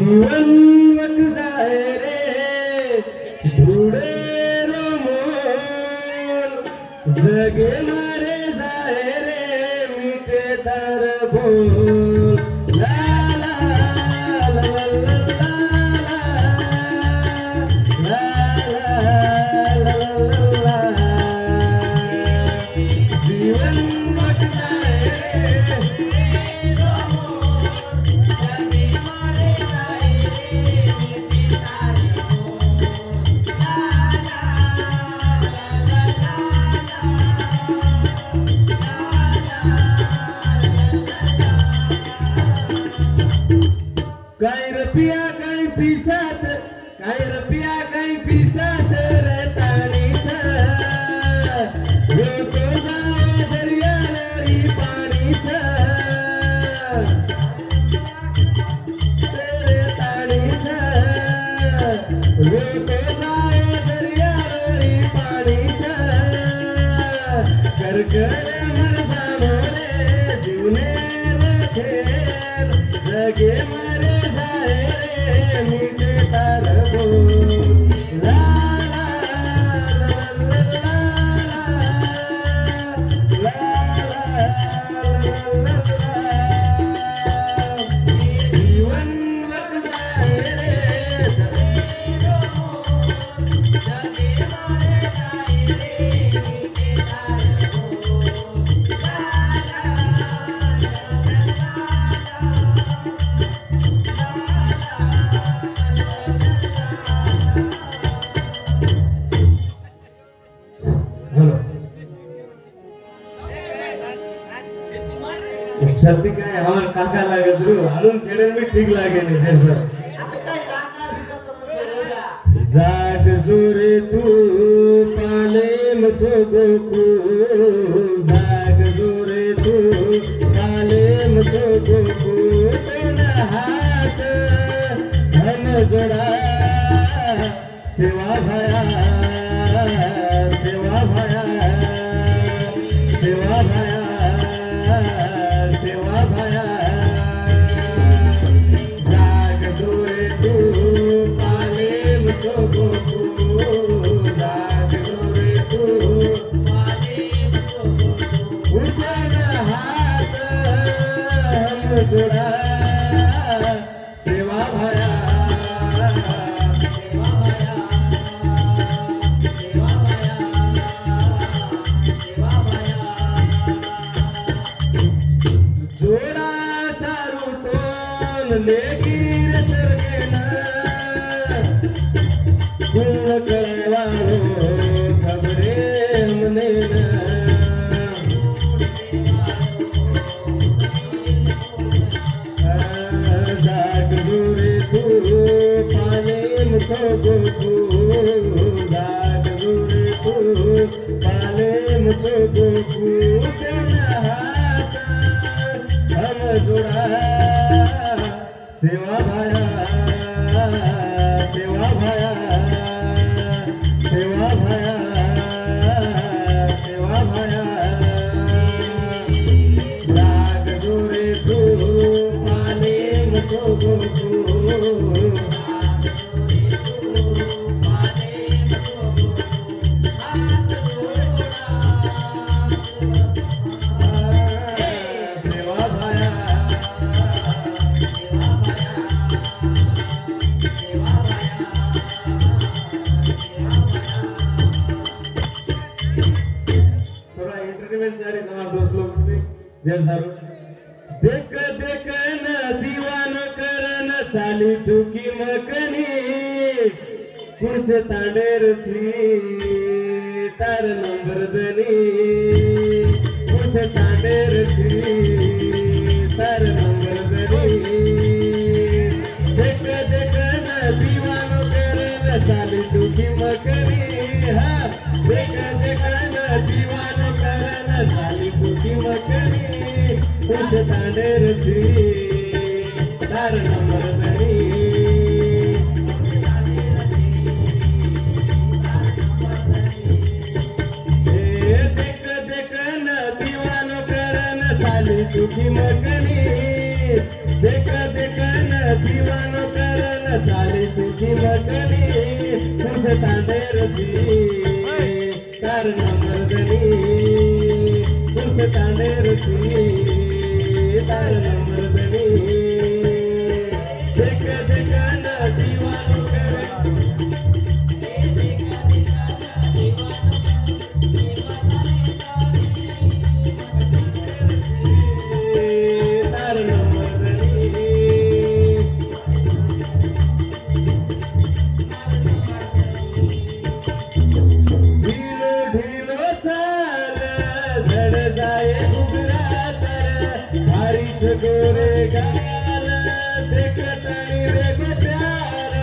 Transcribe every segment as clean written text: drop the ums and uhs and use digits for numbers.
जीवन वक जाए रे धूड़े रोमोल जगे मारे जाए रे मीठे तार बोल ला ला ला ला ला ला ला ला जीवन वक जाए रे काय रुपया काय पिसात काय रुपया काय पिसाच रताणीच यो तो जाय दर्यारी पाणीच रताणीच यो तो जाय दर्यारी पाणीच करकर मरजानो रे जीवने खेल जगे मरे मीठे तार बोल ला ला ला जीवन वक जाए रे जगे मारे जाए रे मीठे तार बोल सर्दी काय हमार काका लागत रू अजून चेडन भी ठीक लागे नहीं फिर सर जाग जोरे तू पाले मसोगो को जाग जोरे तू पाले मसोगो को तेरा हाथ हम जोड़ा सेवा भया सेवा भया सेवा भया सेवा भया जाग जोरे तू पाले मसोगो को जाग जोरे तू पाले मसोगो को उजड़ हाथ हम जोड़ा सेवा भया सेवा भया सेवा भया सेवा भया जोड़ा सारू तोन लेगीर सरगेना गुण कळवारो खबरे हमने जाग जोरे तू पाले मुसोगो को जाग जोरे तू पाले मुसोगो को तेरा हाथ हम जोड़ा सेवा भया सेवा भया सेवा भया सेवा भया जाग जोरे तू पाले मसोगो को देख देख न दीवान करन चाली दुखी मकनी कुणसे तांडेर छी तार नंबर दनी कुणसे तांडेर छी तार नंबर दनी देख देख न दीवान करन चाली दुखी मकनी हा देख देख न दीवान करन चाली दुखी मकनी कुछ तांडेर छी तार नंबर दनी देख देख न दीवानो करन चाली दुखी मकनी देख देख न दिवानो करन चाली तुझी मकनी तुझ तांडेरची कारण मर्दनी तुझ तांडेरची कारण मर्दनी देख देख न दिवानो करन गोरे गाल देखतनी रे प्यार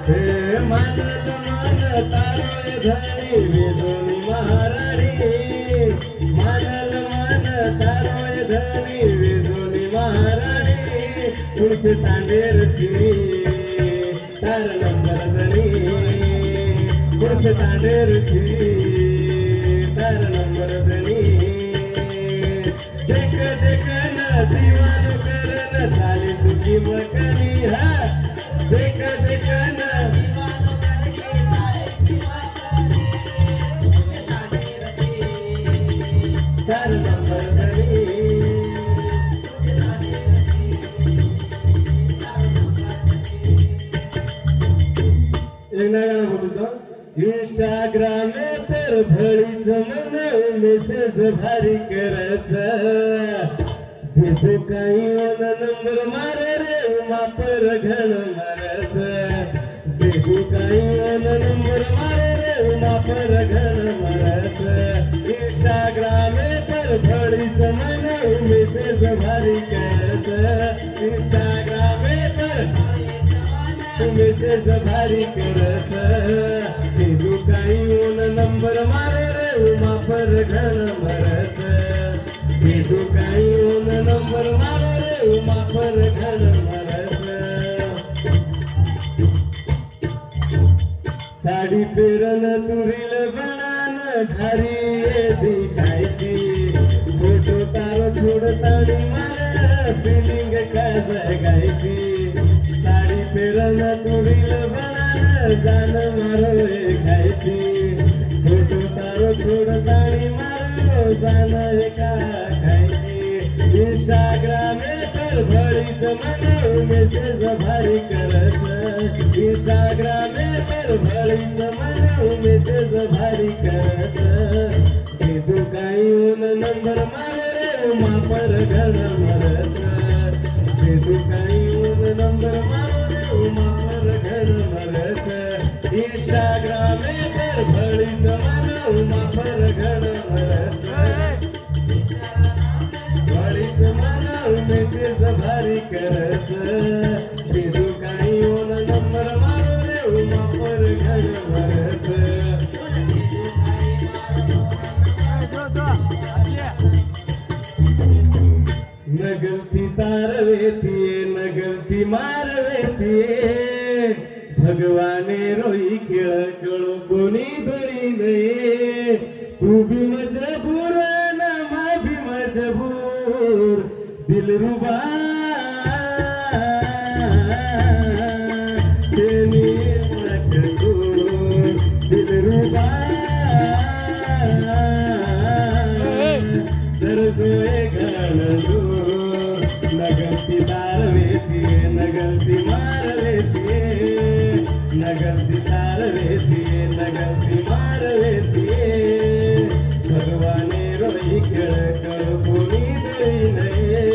हे मानत मान तारे धनी वेदोनी महाराणी मानल मान तारे धनी वेदोनी महाराणी तुळशी तांडेरची तार नंबर धनी तुळशी तांडेरची तार नंबर धनी देख देख न दिवानो करन झाली तुझी मकनी हा देख देख न दिवानो करके झाली तार नंबर धनी एक ना गाणं बोलतो इंस्टाग्राम पर भळीच मन मेसेज भारी करच देतो काही वन नंबर मार रे उमा पर घण मारच देतो काही वन नंबर मार रे उमा पर घण मारच इंस्टाग्राम पर भळीच मन मेसेज भारी करच इंस्टाग्राम पर मेसेज भारी करत तू काही ऊन नंबर मारे रे उमा पर घण मरत तू काही ऊन नंबर मारे रे उमा पर घण मरत साडी पेरन तुरील बनान घरी दिखायची फोटो तारो छोडतानी मार फिलिंग काय जगायची साडी पेरन तुरील बनान जान मारो खायची फोटो तारो छोडतानी मारो जान एका खायची इंस्टाग्राम पर भळीच मन मेसेज भारी करत इंस्टाग्राम पर भळीच मन मेसेज भारी करत तू काही ऊन नंबर मारे रे उमा पर घण मरत तू काही ऊन नंबर मारे रे उमा पर घण मरत इंस्टाग्राम पर भळीच मन उमा पर घण मरत भळीच मन मेसेज भारी करत तू काही ऊन नंबर मारे रे उमा पर घण मरत न गलती तारवेतिये न गलती मारवेतिये भगवाने रोई खेळ कळो कोणी धरी नये तू भी मजबूर न मा भी मजबूर दिलरुबा तेनी नकसूर दिलरुबा दर्जोए घालू न गलती तारवेतिये न गलती मारवेतिये न गलती तारवेतिये न गलती मारवेतिये भगवाने रोई खेळ कळ कोणी देई नये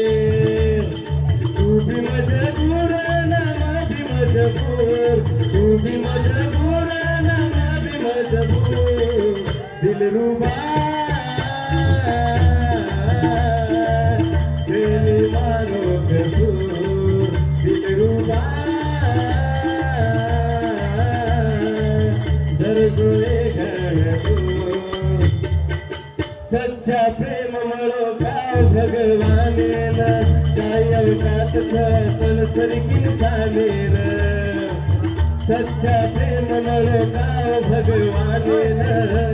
तू भी मजबूर न मा भी मजबूर तू भी मजबूर न मा भी मजबूर दिलरुबा चली मारो कसूर दिलरुबा दर्दोए घणसूर सच्चा प्रेम मळो गाव भगवाने न काय अवकात पण सरकीन सामेर सच्चा प्रेम नळकाव भगवानेर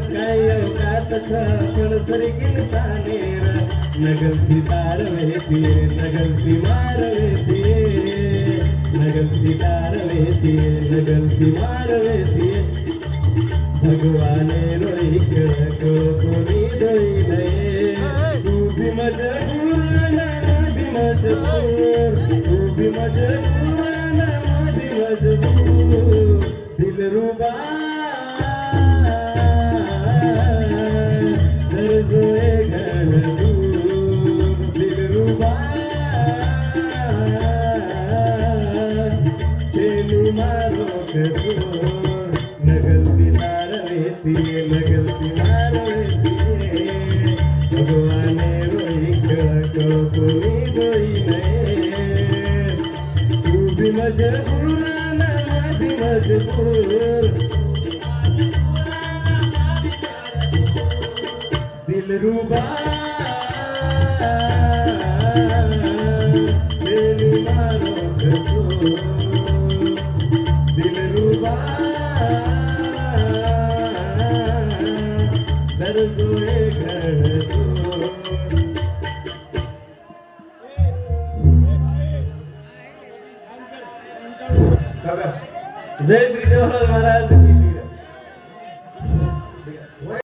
काय अवकात पण सरी सानेर नगलती तार वेतीये नगलती मार वेतीये नगलती तार वेतीये नगलती मार वेतीये भगवाने रोई खेळ कोणी डोई नये तू भी मजबूर तू भी मजबूर मजबूर दिलरुबा दर्जोए घन दूर दिलरुबा चेलू मारो कसूर नगलती तार वेतीये नगलती मार वेतीये भगवाने रोई खेळ कोणी डोई नये तू भी मजबूर मजबूर दिलरुबा चेलू मारो कसूर दिलरुबा दर्जोए घन दूर जय श्री जवाहरलाल महाराज की